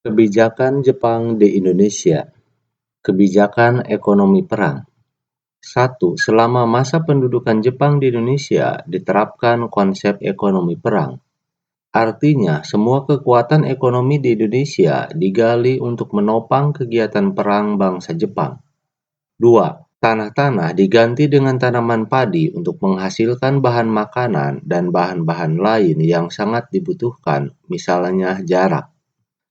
Kebijakan Jepang di Indonesia. Kebijakan ekonomi perang. 1. Selama masa pendudukan Jepang di Indonesia, diterapkan konsep ekonomi perang. Artinya, semua kekuatan ekonomi di Indonesia digali untuk menopang kegiatan perang bangsa Jepang. 2. Tanah-tanah diganti dengan tanaman padi untuk menghasilkan bahan makanan dan bahan-bahan lain yang sangat dibutuhkan, misalnya jarak.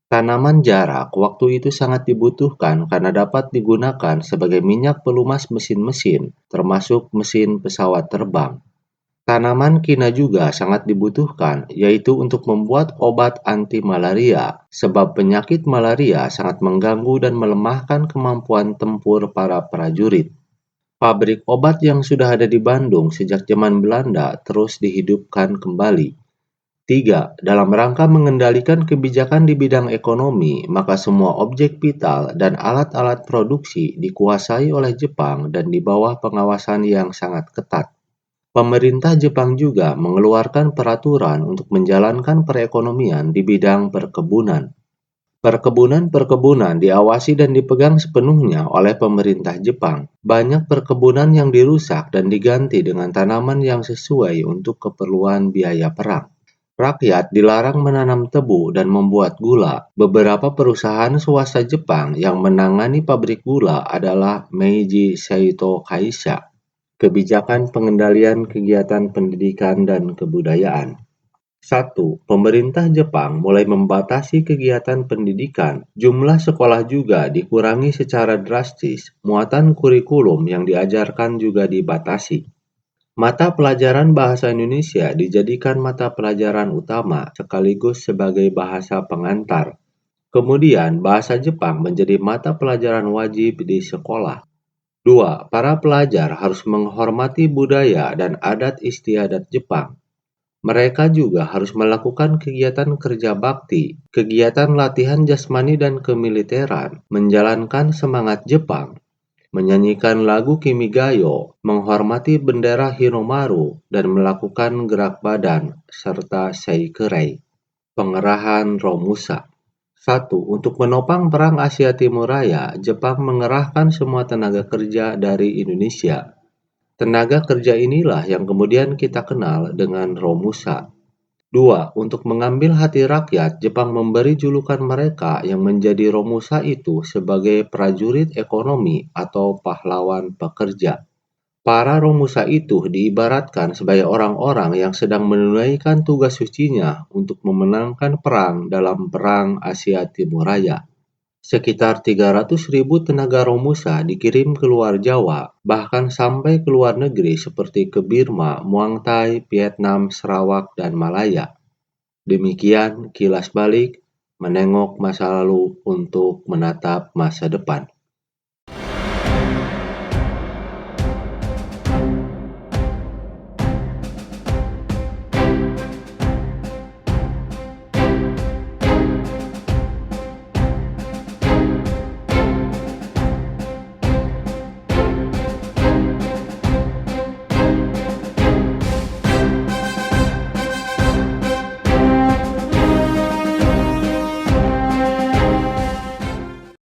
Tanaman jarak waktu itu sangat dibutuhkan karena dapat digunakan sebagai minyak pelumas mesin-mesin, termasuk mesin pesawat terbang. Tanaman kina juga sangat dibutuhkan, yaitu untuk membuat obat anti malaria, sebab penyakit malaria sangat mengganggu dan melemahkan kemampuan tempur para prajurit. Pabrik obat yang sudah ada di Bandung sejak zaman Belanda terus dihidupkan kembali. 3. Dalam rangka mengendalikan kebijakan di bidang ekonomi, maka semua objek vital dan alat-alat produksi dikuasai oleh Jepang dan di bawah pengawasan yang sangat ketat. Pemerintah Jepang juga mengeluarkan peraturan untuk menjalankan perekonomian di bidang perkebunan. Perkebunan-perkebunan diawasi dan dipegang sepenuhnya oleh pemerintah Jepang. Banyak perkebunan yang dirusak dan diganti dengan tanaman yang sesuai untuk keperluan biaya perang. Rakyat dilarang menanam tebu dan membuat gula. Beberapa perusahaan swasta Jepang yang menangani pabrik gula adalah Meiji Seito Kaisha. Kebijakan pengendalian kegiatan pendidikan dan kebudayaan. 1. Pemerintah Jepang mulai membatasi kegiatan pendidikan. Jumlah sekolah juga dikurangi secara drastis. Muatan kurikulum yang diajarkan juga dibatasi. Mata pelajaran bahasa Indonesia dijadikan mata pelajaran utama sekaligus sebagai bahasa pengantar. Kemudian, bahasa Jepang menjadi mata pelajaran wajib di sekolah. 2. Para pelajar harus menghormati budaya dan adat istiadat Jepang. Mereka juga harus melakukan kegiatan kerja bakti, kegiatan latihan jasmani dan kemiliteran, menjalankan semangat Jepang, menyanyikan lagu Kimigayo, menghormati bendera Hinomaru, dan melakukan gerak badan, serta Seikerei. Pengerahan Romusa. 1. Untuk menopang Perang Asia Timur Raya, Jepang mengerahkan semua tenaga kerja dari Indonesia. Tenaga kerja inilah yang kemudian kita kenal dengan Romusa. 2. Untuk mengambil hati rakyat, Jepang memberi julukan mereka yang menjadi Romusa itu sebagai prajurit ekonomi atau pahlawan pekerja. Para Romusa itu diibaratkan sebagai orang-orang yang sedang menunaikan tugas sucinya untuk memenangkan perang dalam Perang Asia Timur Raya. Sekitar 300.000 tenaga Romusa dikirim ke luar Jawa, bahkan sampai ke luar negeri seperti ke Birma, Muang Thai, Vietnam, Sarawak, dan Malaya. Demikian kilas balik menengok masa lalu untuk menatap masa depan.